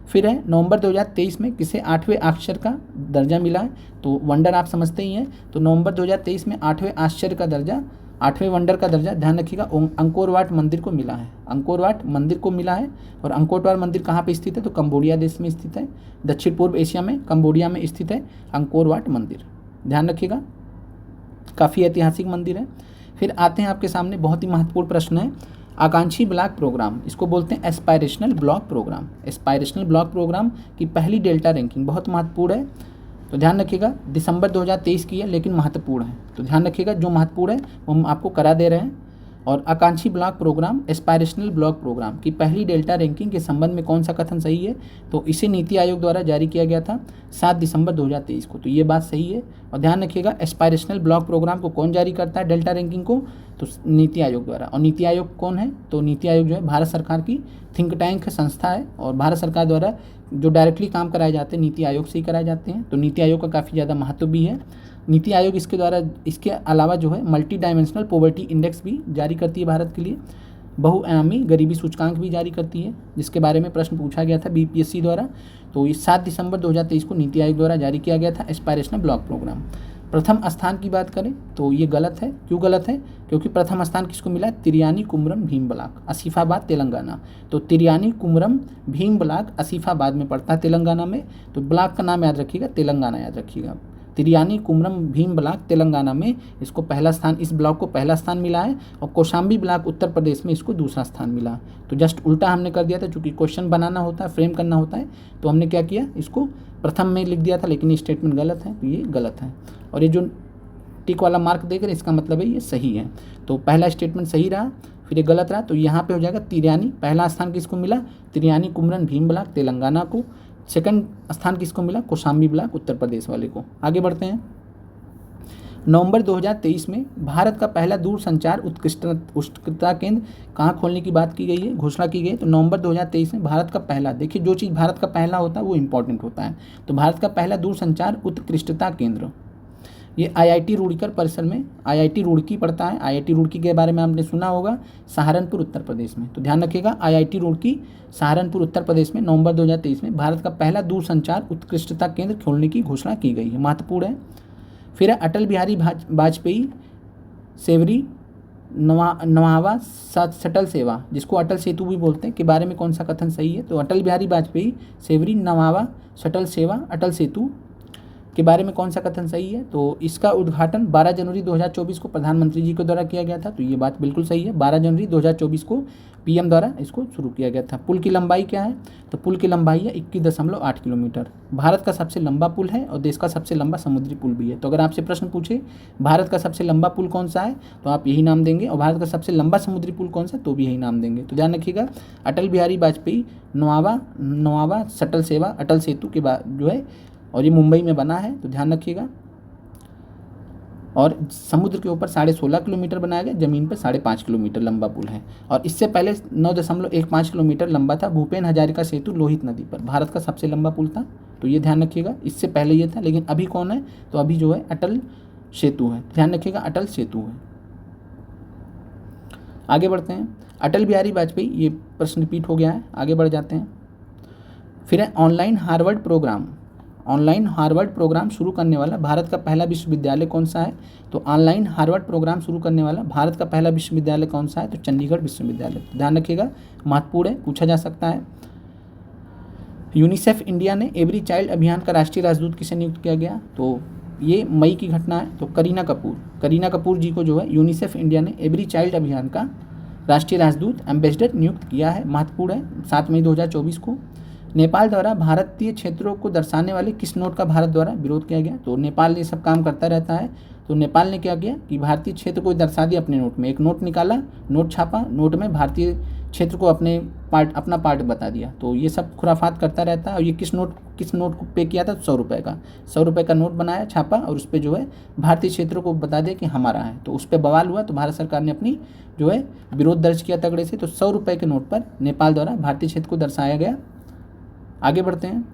फिर है नवंबर 2023 में किसे 8वें आश्चर्य का दर्जा मिला है, तो वंडर आप समझते ही हैं। तो नवंबर 2023 में 8वें आश्चर्य का दर्जा, 8वें वंडर का दर्जा, ध्यान रखिएगा, अंकोर वाट मंदिर को मिला है। अंकोर वाट मंदिर को मिला है। और अंकोर वाट मंदिर कहाँ पे स्थित है, तो कंबोडिया देश में स्थित है, दक्षिण पूर्व एशिया में कंबोडिया में स्थित है अंकोर वाट मंदिर, ध्यान रखिएगा, काफ़ी ऐतिहासिक मंदिर है। फिर आते हैं आपके सामने, बहुत ही महत्वपूर्ण प्रश्न है, आकांक्षी ब्लॉक प्रोग्राम, इसको बोलते हैं aspirational block programme. Aspirational block programme की पहली डेल्टा रैंकिंग बहुत महत्वपूर्ण है, तो ध्यान रखिएगा, दिसंबर 2023 की है, लेकिन महत्वपूर्ण है, तो ध्यान रखिएगा, जो महत्वपूर्ण है वो हम आपको करा दे रहे हैं। और आकांक्षी block programme, aspirational block programme की पहली डेल्टा रैंकिंग के संबंध में कौन सा कथन सही है, तो इसे नीति आयोग द्वारा जारी किया गया था 7 दिसंबर 2023 को, तो ये बात सही है। और ध्यान रखिएगा, एस्पायरेशनल ब्लॉक प्रोग्राम को कौन जारी करता है, डेल्टा रैंकिंग को, तो नीति आयोग द्वारा। और नीति आयोग कौन है, तो नीति आयोग जो है भारत सरकार की थिंक टैंक संस्था है और भारत सरकार द्वारा जो डायरेक्टली काम कराए जाते हैं नीति आयोग से ही कराए जाते हैं, तो नीति आयोग का काफ़ी ज़्यादा महत्व भी है। नीति आयोग इसके द्वारा, इसके अलावा जो है मल्टी डायमेंशनल पॉवर्टी इंडेक्स भी जारी करती है भारत के लिए, बहुआयामी गरीबी सूचकांक भी जारी करती है, जिसके बारे में प्रश्न पूछा गया था बीपीएससी द्वारा। तो ये 7 दिसंबर 2023 को नीति आयोग द्वारा जारी किया गया था एस्पायरेशनल ब्लॉक प्रोग्राम। प्रथम स्थान की बात करें तो ये गलत है। क्यों गलत है, क्योंकि प्रथम स्थान किसको मिला है, तिरयानी कुमरम भीम ब्लॉक, आसिफाबाद तेलंगाना। तो तिरयानी कुमरम भीम ब्लॉक आसिफाबाद में पड़ता है तेलंगाना में, तो ब्लॉक का नाम याद रखिएगा, तेलंगाना याद रखिएगा, तिरयानी कुमरम भीम ब्लॉक तेलंगाना में इसको पहला स्थान, इस ब्लॉक को पहला स्थान मिला है। और कौशाम्बी ब्लॉक उत्तर प्रदेश में इसको दूसरा स्थान मिला। तो जस्ट उल्टा हमने कर दिया था, चूँकि क्वेश्चन बनाना होता है, फ्रेम करना होता है, तो हमने क्या किया, इसको प्रथम में लिख दिया था, लेकिन ये स्टेटमेंट गलत है, तो ये गलत है। और ये जो टिक वाला मार्क देख रहे हैं, इसका मतलब है ये सही है। तो पहला स्टेटमेंट सही रहा, फिर ये गलत रहा, तो यहाँ पे हो जाएगा तिरयानी, पहला स्थान किसको मिला, तिरयानी कुमरम भीम ब्लॉक तेलंगाना को, सेकंड स्थान किसको मिला, कौशाम्बी ब्लॉक उत्तर प्रदेश वाले को। आगे बढ़ते हैं। नवंबर 2023 में भारत का पहला दूरसंचार उत्कृष्टता केंद्र कहाँ खोलने की बात की गई है, घोषणा की गई। तो नवंबर 2023 में भारत का पहला, देखिए जो चीज़ भारत का पहला होता है वो इंपॉर्टेंट होता है, तो भारत का पहला दूरसंचार उत्कृष्टता केंद्र ये आईआईटी रुड़की परिसर में, आईआईटी रुड़की पड़ता है, आईआईटी रुड़की के बारे में आपने सुना होगा, सहारनपुर उत्तर प्रदेश में। तो ध्यान रखिएगा, आईआईटी रुड़की सहारनपुर उत्तर प्रदेश में नवंबर 2023 में भारत का पहला दूरसंचार उत्कृष्टता केंद्र खोलने की घोषणा की गई है, महत्वपूर्ण है। फिर है अटल बिहारी वाजपेयी सेवरी नवावा शटल सेवा, जिसको अटल सेतु भी बोलते हैं, के बारे में कौन सा कथन सही है, तो अटल बिहारी वाजपेयी सेवरी नवावा शटल सेवा अटल सेतु के बारे में कौन सा कथन सही है, तो इसका उद्घाटन 12 जनवरी 2024 को प्रधानमंत्री जी के द्वारा किया गया था, तो ये बात बिल्कुल सही है, 12 जनवरी 2024 को पीएम द्वारा इसको शुरू किया गया था। पुल की लंबाई क्या है, तो पुल की लंबाई है 21.8 किलोमीटर, भारत का सबसे लंबा पुल है और देश का सबसे लंबा समुद्री पुल भी है। तो अगर आपसे प्रश्न पूछे भारत का सबसे लंबा पुल कौन सा है, तो आप यही नाम देंगे, और भारत का सबसे लंबा समुद्री पुल कौन सा, तो भी यही नाम देंगे। तो ध्यान रखिएगा, अटल बिहारी वाजपेयी नवावा शटल सेवा अटल सेतु के बाद जो है, और ये मुंबई में बना है, तो ध्यान रखिएगा। और समुद्र के ऊपर 16.5 किलोमीटर बनाया गया, ज़मीन पर 5.5 किलोमीटर लंबा पुल है। और इससे पहले 9.15 किलोमीटर लंबा था भूपेन हजारिका सेतु लोहित नदी पर, भारत का सबसे लंबा पुल था, तो ये ध्यान रखिएगा। इससे पहले ये था, लेकिन अभी कौन है, तो अभी जो है अटल सेतु है, ध्यान रखिएगा, अटल सेतु है। आगे बढ़ते हैं, अटल बिहारी वाजपेयी, ये प्रश्न रिपीट हो गया है, आगे बढ़ जाते हैं। फिर है online Harvard programme, online Harvard programme शुरू करने वाला भारत का पहला विश्वविद्यालय कौन सा है? तो ऑनलाइन हार्वर्ड प्रोग्राम शुरू करने वाला भारत का पहला विश्वविद्यालय कौन सा है? तो चंडीगढ़ विश्वविद्यालय। ध्यान रखिएगा, महत्वपूर्ण है, पूछा जा सकता है। यूनिसेफ इंडिया ने एवरी चाइल्ड अभियान का राष्ट्रीय राजदूत किसे नियुक्त किया गया? तो ये मई की घटना है। तो करीना कपूर जी को जो है यूनिसेफ इंडिया ने एवरी चाइल्ड अभियान का राष्ट्रीय राजदूत एम्बेसडर नियुक्त किया है, महत्वपूर्ण है, 7 मई 2024 को। नेपाल द्वारा भारतीय क्षेत्रों को दर्शाने वाले किस नोट का भारत द्वारा विरोध किया गया? तो नेपाल ये सब काम करता रहता है, तो नेपाल ने क्या किया कि भारतीय क्षेत्र को दर्शा दिया अपने नोट में। एक नोट निकाला, नोट छापा, नोट में भारतीय क्षेत्र को अपना पार्ट बता दिया। तो ये सब खुराफात करता रहता है। और ये किस नोट को पे किया था? 100 रुपये का। 100 रुपये का नोट बनाया, छापा, और उस पर जो है भारतीय क्षेत्र को बता दिया कि हमारा है। तो उस पर बवाल हुआ, तो भारत सरकार ने अपनी जो है विरोध दर्ज किया तगड़े से। तो 100 रुपये के नोट पर नेपाल द्वारा भारतीय क्षेत्र को दर्शाया गया। आगे बढ़ते हैं,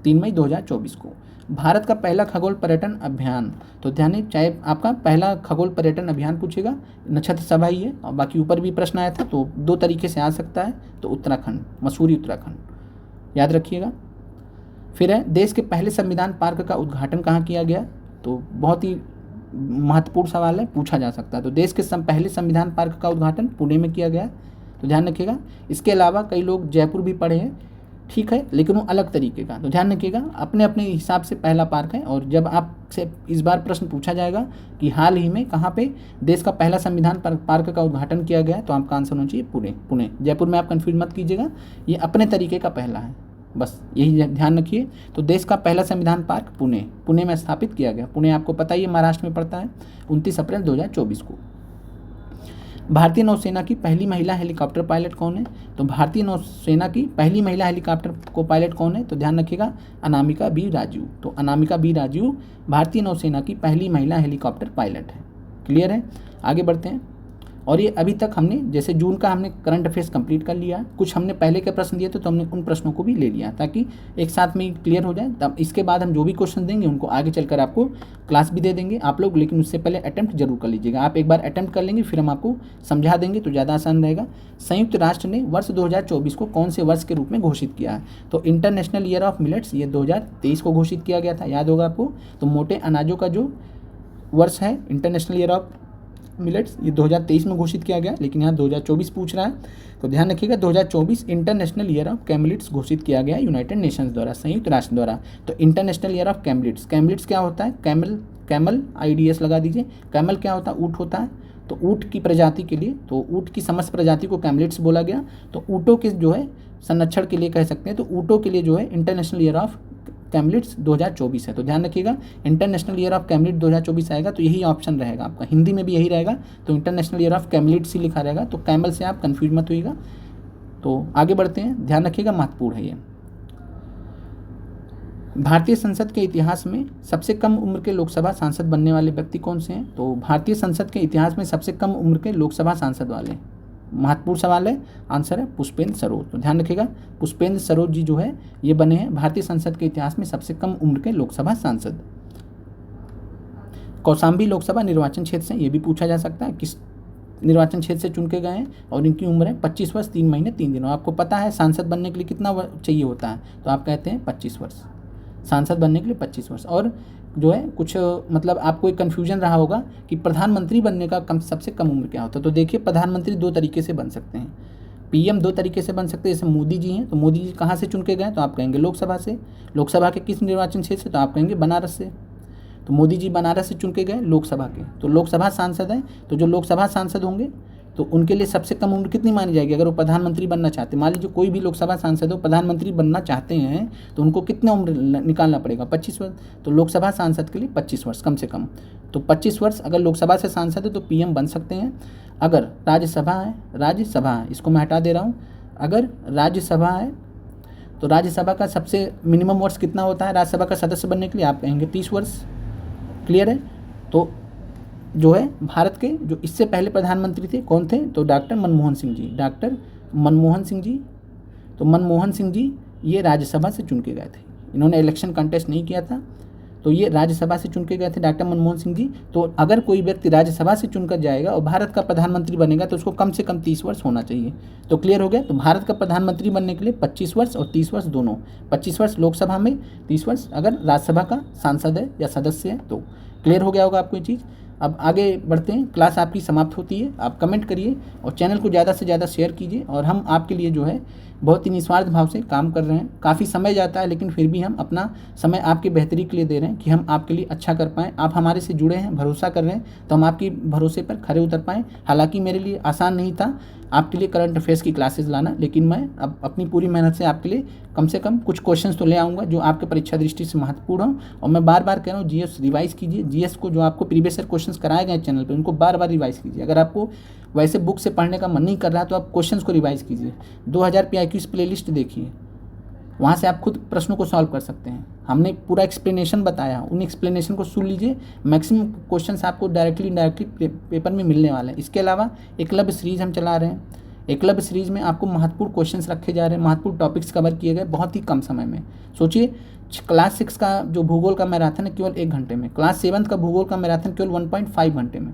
3 मई 2024 को भारत का पहला खगोल पर्यटन अभियान। तो ध्यान है, चाहे आपका पहला खगोल पर्यटन अभियान पूछेगा, नक्षत्र सभा ही है, और बाकी ऊपर भी प्रश्न आया था, तो 2 तरीके से आ सकता है। तो उत्तराखंड, मसूरी उत्तराखंड, याद रखिएगा। फिर है, देश के पहले संविधान पार्क का उद्घाटन कहाँ किया गया? तो बहुत ही महत्वपूर्ण सवाल है, पूछा जा सकता है। तो देश के पहले संविधान पार्क का उद्घाटन पुणे में किया गया। तो ध्यान रखिएगा। इसके अलावा कई लोग जयपुर भी पढ़े हैं, ठीक है, लेकिन वो अलग तरीके का। तो ध्यान रखिएगा, अपने अपने हिसाब से पहला पार्क है। और जब आपसे इस बार प्रश्न पूछा जाएगा कि हाल ही में कहाँ पे देश का पहला संविधान पार्क का उद्घाटन किया गया है, तो आपका आंसर होना चाहिए पुणे। जयपुर में आप कन्फ्यूज मत कीजिएगा, ये अपने तरीके का पहला है, बस यही ध्यान रखिए। तो देश का पहला संविधान पार्क पुणे में स्थापित किया गया। पुणे आपको पता ही है, महाराष्ट्र में पड़ता है। 29 अप्रैल 2024 को। भारतीय नौसेना की पहली महिला हेलीकॉप्टर पायलट कौन है? तो भारतीय नौसेना की पहली महिला हेलीकॉप्टर को पायलट कौन है? तो ध्यान रखिएगा, अनामिका बी राजू। तो अनामिका बी राजू भारतीय नौसेना की पहली महिला हेलीकॉप्टर पायलट है। क्लियर है? आगे बढ़ते हैं। और ये अभी तक हमने जैसे जून का हमने करंट अफेयर्स कंप्लीट कर लिया, कुछ हमने पहले के प्रश्न दिए थे, तो हमने उन प्रश्नों को भी ले लिया ताकि एक साथ में क्लियर हो जाए। तब इसके बाद हम जो भी क्वेश्चन देंगे उनको आगे चलकर आपको क्लास भी दे देंगे आप लोग, लेकिन उससे पहले अटेम्प्ट जरूर कर लीजिएगा। आप एक बार अटेम्प्ट कर लेंगे, फिर हम आपको समझा देंगे, तो ज़्यादा आसान रहेगा। संयुक्त राष्ट्र ने वर्ष 2024 को कौन से वर्ष के रूप में घोषित किया है? तो इंटरनेशनल ईयर ऑफ मिलेट्स, ये 2023 को घोषित किया गया था, याद होगा आपको। तो मोटे अनाजों का जो वर्ष है इंटरनेशनल ईयर ऑफ मिलेट्स, ये 2023 में घोषित किया गया, लेकिन यहाँ 2024 पूछ रहा है। तो ध्यान रखिएगा, 2024 इंटरनेशनल ईयर ऑफ कैमलिट्स घोषित किया गया यूनाइटेड नेशंस द्वारा, संयुक्त राष्ट्र द्वारा। तो इंटरनेशनल ईयर ऑफ कैमलिट्स क्या होता है? कैमल IDS लगा दीजिए। कैमल क्या होता है? ऊँट होता है। तो ऊँट की प्रजाति के लिए, तो ऊँट की समस्त प्रजाति को कैमलिट्स बोला गया। तो ऊँटों के जो है संरक्षण के लिए कह सकते हैं, तो ऊँटों के लिए जो है इंटरनेशनल ईयर ऑफ कैमलिट्स 2024 है। तो ध्यान रखिएगा, इंटरनेशनल ईयर ऑफ कैमलिट 2024 आएगा, तो यही ऑप्शन रहेगा आपका, हिंदी में भी यही रहेगा। तो इंटरनेशनल ईयर ऑफ कैमलिट्स ही लिखा रहेगा, तो कैमल से आप कंफ्यूज मत होइएगा। तो आगे बढ़ते हैं, ध्यान रखिएगा, महत्वपूर्ण है ये। भारतीय संसद के इतिहास में सबसे कम उम्र के लोकसभा सांसद बनने वाले व्यक्ति कौन से हैं? तो भारतीय संसद के इतिहास में सबसे कम उम्र के लोकसभा सांसद वाले, महत्वपूर्ण सवाल है, आंसर है पुष्पेंद्र सरोज। तो ध्यान रखिएगा, पुष्पेंद्र सरोज जी जो है ये बने हैं भारतीय संसद के इतिहास में सबसे कम उम्र के लोकसभा सांसद। कौशाम्बी लोकसभा निर्वाचन क्षेत्र से ये भी पूछा जा सकता है, किस निर्वाचन क्षेत्र से चुन के गए हैं, और इनकी उम्र है 25 वर्ष 3 महीने 3 दिनों। आपको पता है सांसद बनने के लिए कितना चाहिए होता है? तो आप कहते हैं 25 वर्ष, सांसद बनने के लिए 25 वर्ष। और जो है कुछ मतलब आपको एक कन्फ्यूजन रहा होगा कि प्रधानमंत्री बनने का सबसे कम उम्र क्या होता है। तो देखिए, प्रधानमंत्री 2 तरीके से बन सकते हैं, PM 2 तरीके से बन सकते हैं। जैसे मोदी जी हैं, तो मोदी जी कहाँ से चुन के गए? तो आप कहेंगे लोकसभा से। लोकसभा के किस निर्वाचन क्षेत्र से? तो आप कहेंगे बनारस से। तो मोदी जी बनारस से चुन के गए लोकसभा के, तो लोकसभा सांसद हैं। तो जो लोकसभा सांसद होंगे तो उनके लिए सबसे कम उम्र कितनी मानी जाएगी अगर वो प्रधानमंत्री बनना चाहते हैं? मान लीजिए कोई भी लोकसभा सांसद हो, प्रधानमंत्री बनना चाहते हैं, तो उनको कितना उम्र निकालना पड़ेगा? 25 वर्ष। तो लोकसभा सांसद के लिए 25 वर्ष कम से कम। तो 25 वर्ष अगर लोकसभा से सांसद है तो PM बन सकते हैं। अगर राज्यसभा है, इसको मैं हटा दे रहा हूँ। अगर राज्यसभा है तो राज्यसभा का सबसे मिनिमम वर्ष कितना होता है राज्यसभा का सदस्य बनने के लिए? आप कहेंगे 30 वर्ष। क्लियर है? तो जो है भारत के जो इससे पहले प्रधानमंत्री थे, कौन थे? तो डॉक्टर मनमोहन सिंह जी। तो मनमोहन सिंह जी ये राज्यसभा से चुन के गए थे, इन्होंने इलेक्शन कंटेस्ट नहीं किया था। तो ये राज्यसभा से चुन के गए थे डॉक्टर मनमोहन सिंह जी। तो अगर कोई व्यक्ति राज्यसभा से चुनकर जाएगा और भारत का प्रधानमंत्री बनेगा तो उसको कम से कम 30 वर्ष होना चाहिए। तो क्लियर हो गया। तो भारत का प्रधानमंत्री बनने के लिए 25 वर्ष और 30 वर्ष दोनों, 25 वर्ष लोकसभा में, 30 वर्ष अगर राज्यसभा का सांसद है या सदस्य है तो। क्लियर हो गया होगा आपको ये चीज़। अब आगे बढ़ते हैं, क्लास आपकी समाप्त होती है। आप कमेंट करिए और चैनल को ज़्यादा से ज़्यादा शेयर कीजिए। और हम आपके लिए जो है बहुत ही निस्वार्थ भाव से काम कर रहे हैं। काफ़ी समय जाता है लेकिन फिर भी हम अपना समय आपकी बेहतरी के लिए दे रहे हैं कि हम आपके लिए अच्छा कर पाएँ। आप हमारे से जुड़े हैं, भरोसा कर रहे हैं, तो हम आपकी भरोसे पर खरे उतर पाएँ। हालांकि मेरे लिए आसान नहीं था आपके लिए करंट अफेयर्स की क्लासेस लाना, लेकिन मैं अब अपनी पूरी मेहनत से आपके लिए कम से कम कुछ क्वेश्चंस तो ले आऊँगा जो आपके परीक्षा दृष्टि से महत्वपूर्ण हो। और मैं बार बार कह रहा हूँ जीएस रिवाइज़ कीजिए। जीएस को जो आपको प्रीवियस ईयर क्वेश्चंस कराए गए चैनल पे उनको बार बार रिवाइज़ कीजिए। अगर आपको वैसे बुक से पढ़ने का मन नहीं कर रहा है तो आप क्वेश्चंस को रिवाइज़ कीजिए। 2000 PIQs प्लेलिस्ट देखिए, वहाँ से आप खुद प्रश्नों को सॉल्व कर सकते हैं। हमने पूरा एक्सप्लेनेशन बताया, उन एक्सप्लेनेशन को सुन लीजिए। मैक्सिमम क्वेश्चंस आपको डायरेक्टली इनडायरेक्टली पेपर में मिलने वाले हैं। इसके अलावा एकलव्य सीरीज़ हम चला रहे हैं। एकलव्य सीरीज़ में आपको महत्वपूर्ण क्वेश्चंस रखे जा रहे हैं, महत्वपूर्ण टॉपिक्स कवर किए गए बहुत ही कम समय में। सोचिए, क्लास 6 का जो भूगोल का मैराथन है केवल 1 घंटे में, क्लास 7 का भूगोल का मैराथन केवल 1.5 घंटे में।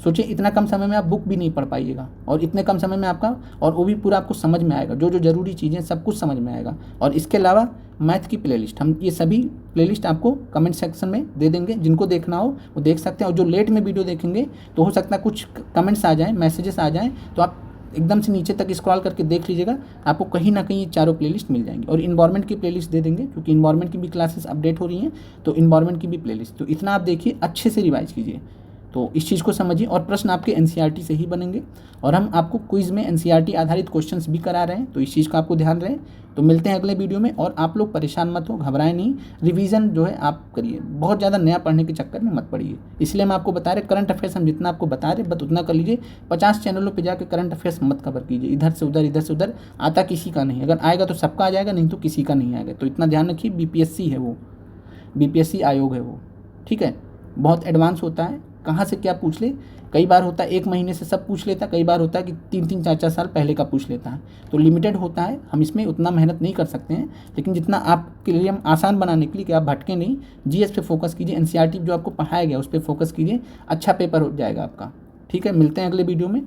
सोचिए, इतना कम समय में आप बुक भी नहीं पढ़ पाइएगा और इतने कम समय में आपका, और वो भी पूरा आपको समझ में आएगा। जो जो ज़रूरी चीज़ें सब कुछ समझ में आएगा। और इसके अलावा मैथ की प्लेलिस्ट, हम ये सभी प्लेलिस्ट आपको कमेंट सेक्शन में दे देंगे। जिनको देखना हो वो देख सकते हैं। और जो लेट में वीडियो देखेंगे तो हो सकता है कुछ कमेंट्स आ जाएँ, मैसेजेस आ जाएँ, तो आप एकदम से नीचे तक स्क्रॉल करके देख लीजिएगा, आपको कहीं ना कहीं ये चारों प्लेलिस्ट मिल जाएंगी। और इन्वायरमेंट की प्लेलिस्ट दे देंगे क्योंकि इन्वायरमेंट की भी क्लासेस अपडेट हो रही हैं, तो इन्वायरमेंट की भी प्लेलिस्ट। तो इतना आप देखिए, अच्छे से रिवाइज कीजिए। तो इस चीज़ को समझिए। और प्रश्न आपके एनसीईआरटी से ही बनेंगे और हम आपको क्विज़ में एनसीईआरटी आधारित क्वेश्चंस भी करा रहे हैं, तो इस चीज़ का आपको ध्यान रहे। तो मिलते हैं अगले वीडियो में। और आप लोग परेशान मत हो, घबराएं नहीं, रिवीजन जो है आप करिए, बहुत ज़्यादा नया पढ़ने के चक्कर में मत पड़िए। इसलिए हम आपको बता रहे करंट अफेयर्स हम जितना आपको बता रहे बस उतना कर लीजिए। 50 चैनलों पर जाकर करंट अफेयर्स मत कवर कीजिए, इधर से उधर आता किसी का नहीं। अगर आएगा तो सबका आ जाएगा, नहीं तो किसी का नहीं आएगा। तो इतना ध्यान रखिए, बीपीएससी है वो, बीपीएससी आयोग है वो, ठीक है। बहुत एडवांस होता है, कहाँ से क्या पूछ ले। कई बार होता है 1 महीने से सब पूछ लेता है, कई बार होता है कि 3-3 4-4 साल पहले का पूछ लेता है। तो लिमिटेड होता है, हम इसमें उतना मेहनत नहीं कर सकते हैं। लेकिन जितना आपके लिए हम आसान बनाने के लिए कि आप भटके नहीं, जीएस पे फोकस कीजिए, एनसीईआरटी जो आपको पढ़ाया गया उस पर फोकस कीजिए, अच्छा पेपर हो जाएगा आपका। ठीक है, मिलते हैं अगले वीडियो में।